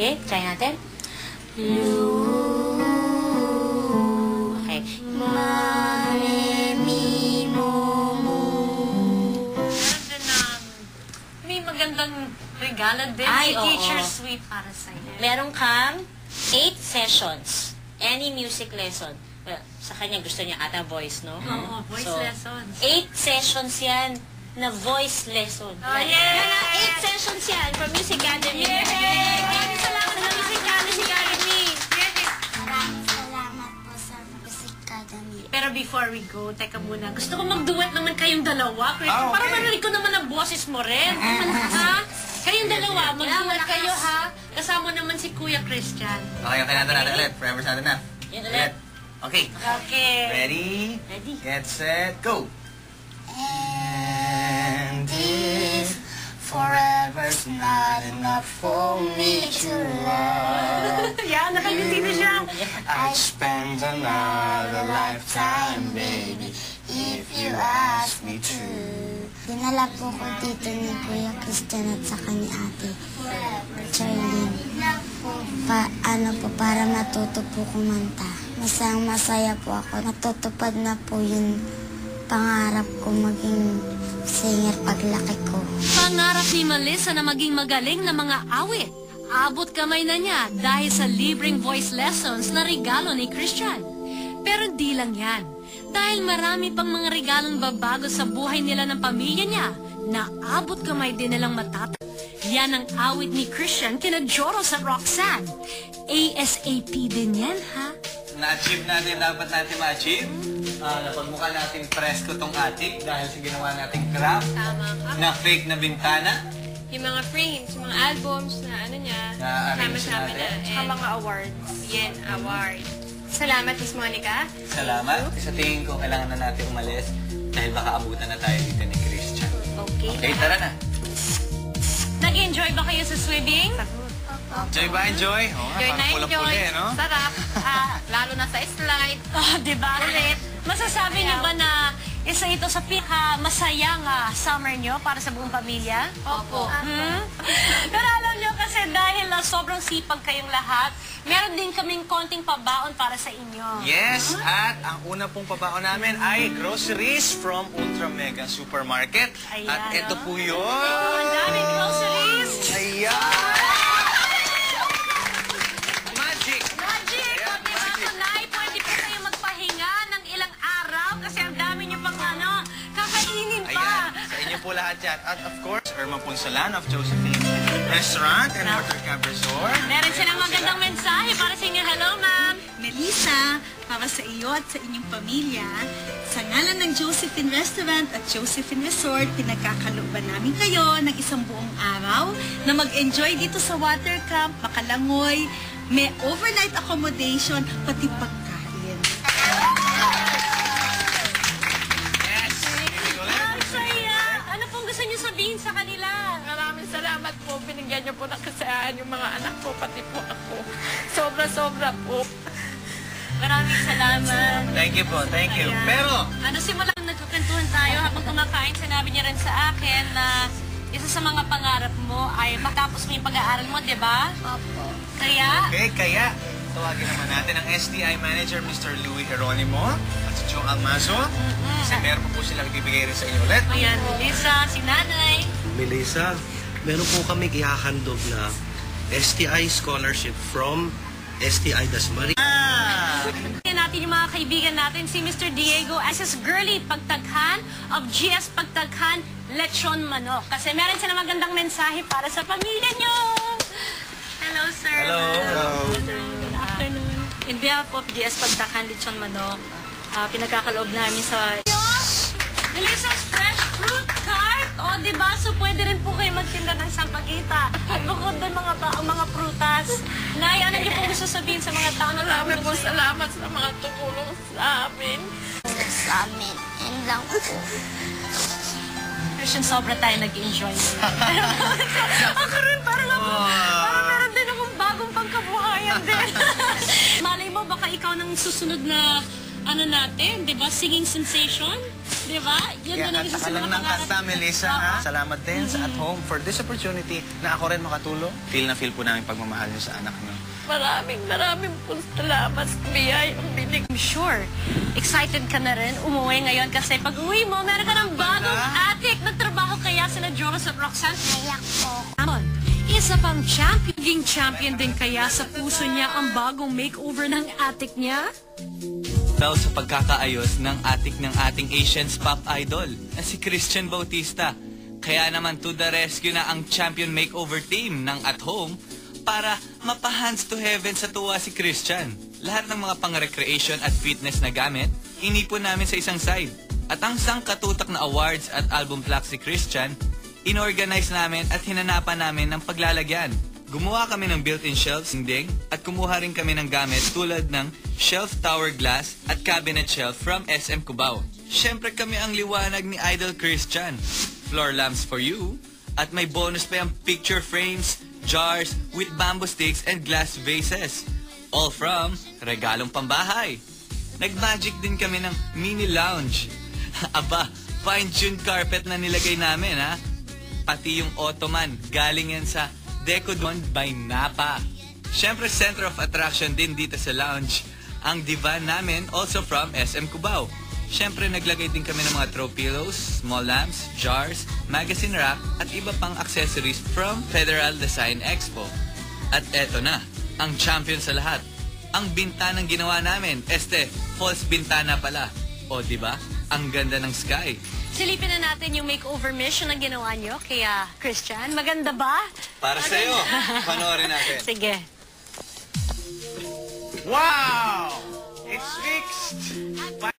Okay, try natin. Okay. Ma, re, mi, mo, mu. Meron din may magandang regalo din. Ay, si oo. Teacher Sweet para sa'yo. Meron kang 8 sessions. Any music lesson. Well, sa kanya gusto niya ata voice, no? Oo, voice lessons. 8 sessions yan na voice lesson. Oh, yeah! 8 sessions yan from Music Academy. Yay! Maraming salamat sa Music Academy. Maraming salamat po sa Music Academy. Pero before we go, teka muna. Gusto ko mag-duet naman kayong dalawa. Para marinig ko naman ang boses mo rin. Ha? Kayong dalawa, mag-duet kayo ha. Kasama naman si Kuya Christian. Okay, natin ulit. Forever sa natin na. Yan ulit. Okay. Okay. Ready? Ready. Get set, go! And if forever's not enough for me to love, Yan, nakangiti na siya. I'd spend another lifetime, baby, if you ask me to. Dinala po ko dito ni Kuya Christian at saka ni Ate Charlene. Para matuto po kumanta. Masaya po ako. Natutupad na po yung pangarap ko maging singer paglaki ko. Pangarap ni Melissa na maging magaling na mga awit. Abot kamay na niya dahil sa libreng voice lessons na regalo ni Christian. Pero di lang yan. Dahil marami pang mga regalong babago sa buhay nila ng pamilya niya na abot kamay din nilang matata. Yan ang awit ni Christian kina Joros at Roxanne. ASAP din yan, ha? Na-achieve natin, dapat natin ma-achieve. Napagmukha natin presko tong attic dahil sa ginawa nating craft na fake na bintana. Yung mga frames, mga albums na ano niya, Na-arrange sama-sama na. natin. Tsaka mga awards. Yan, award. Salamat, Miss Monica. Salamat. Sa tingin ko, kailangan na natin umalis dahil baka abutan na tayo dito ni Christian. Okay. Okay, tara na. Nag-enjoy ba kayo sa swimming? Enjoy ba? Enjoy? Oo nga, parang pula-pula eh, no? Sarap. Lalo na sa slide. Oh, diba? Ulit. Masasabi niyo ba na isa ito sa pinaka-masayang summer niyo para sa buong pamilya? Opo. Pero alam niyo kasi dahil sobrang sipag kayong lahat, meron din kaming konting pabaon para sa inyo. Yes, at ang una pong pabaon namin ay groceries from Ultra Mega Supermarket. Ayan, At ito po yun. Ang daming groceries! Ayan! Magic! Magic! Ayan, Pag nakakunay, pwede po kayo magpahinga ng ilang araw kasi ang dami niyo pang kakainin pa. Ayan, sa inyo po lahat yan. At of course, Irma Punsalan of Josephine Restaurant and Watercamp Resort. Meron silang magandang mensahe para sa inyo. Hello, ma'am! Melissa, para sa iyo at sa inyong pamilya, sa ngalan ng Josephine Restaurant at Josephine Resort, pinagkakalooban namin kayo ng isang buong araw na mag-enjoy dito sa water camp, makalangoy, may overnight accommodation, pati pagkain. Yes! Ang saya! Ano pong gusto niyo sabihin sa kanila? Maraming salamat po. Binigyan niyo po ng kasayahan yung mga anak ko, pati po ako. Sobra-sobra po. Maraming salamat. Thank you po, thank you. Ayan. Pero, Simulang nagkukentuhan tayo habang kumakain, sinabi niya rin sa akin na isa sa mga pangarap mo ay matapos mo yung pag-aaral mo, di ba? Opo. Kaya, kaya tawagin naman natin ang STI Manager, Mr. Louie Geronimo at si Joe Almazo. Kasi meron po silang ibibigay rin sa inyo ulit. ayan, Melissa, si Nanay. Melissa, meron po kami ihahandog na STI scholarship from STI Dasmariñas. Tingnan natin yung mga kaibigan natin, si Mr. Diego Asis Girly Pagtaghan of GS Pagtaghan Lechon Manok. Kasi meron siya na magandang mensahe para sa pamilya nyo. Hello, sir. Hello. Good afternoon. In behalf of GS Pagtaghan Lechon Manok, pinagkakaloob namin sa Melissa's Fresh Fruit Cart. O, diba? So, pwede rin po kayo magtinda ng sampagita. At bukod doon mga prutas. Nay, ano niyo po gusto sabihin sa mga tao na Marami po salamat sa mga tumulong sa amin. Sa amin. Yan lang po. Christian, sobra tayo nag-enjoy. Ako rin, parang meron din akong bagong pangkabuhayan din. Malay mo, baka ikaw nang susunod na ano natin, di ba? Singing sensation? Di ba? Yun Kaya na lang kanta ka lang ng kanta, Melissa, ha? Salamat din sa At Home for this opportunity na ako rin makatulong. Feel na feel po namin pagmamahal niyo sa anak niyo. Maraming po salamat sa biyay ang binig. I'm sure, excited ka na rin umuwi ngayon kasi pag uwi mo, meron ka ng bagong attic. Nagtrabaho kaya sila Jonas at Roxanne? Naiyak po. Amon, isa pang champion. Naging champion din kaya sa puso niya ang bagong makeover ng attic niya? Dahil sa pagkakaayos ng attic ng ating Asian's pop idol na si Christian Bautista. Kaya naman to the rescue na ang champion makeover team ng At Home para mapa-hands to heaven sa tuwa si Christian. Lahat ng mga pang-recreation at fitness na gamit, inipon namin sa isang side. At ang sangkatutak na awards at album plaque si Christian, inorganize namin at hinanapan namin ng paglalagyan. Gumawa kami ng built-in shelves, ding, at kumuha rin kami ng gamit tulad ng shelf tower glass at cabinet shelf from SM Cubao. Siyempre kami ang liwanag ni Idol Christian. Floor lamps for you, at may bonus pa yung picture frames, jars with bamboo sticks and glass vases. All from regalong pambahay. Nag-magic din kami ng mini lounge. Aba, fine-tuned carpet na nilagay namin, ha? Pati yung ottoman, galing yan sa Decodon by Napa. Siyempre, center of attraction din dito sa lounge. Ang divan namin also from SM Cubao. Siyempre, naglagay din kami ng mga throw pillows, small lamps, jars, magazine rack, at iba pang accessories from Federal Design Expo. At eto na, ang champion sa lahat. Ang bintanang ginawa namin, false bintana pala. O, diba? Ang ganda ng sky. Silipin na natin yung makeover mission na ginawa nyo. Kaya, Christian, maganda ba? Para sa'yo, panoorin natin. Sige. Wow! It's fixed!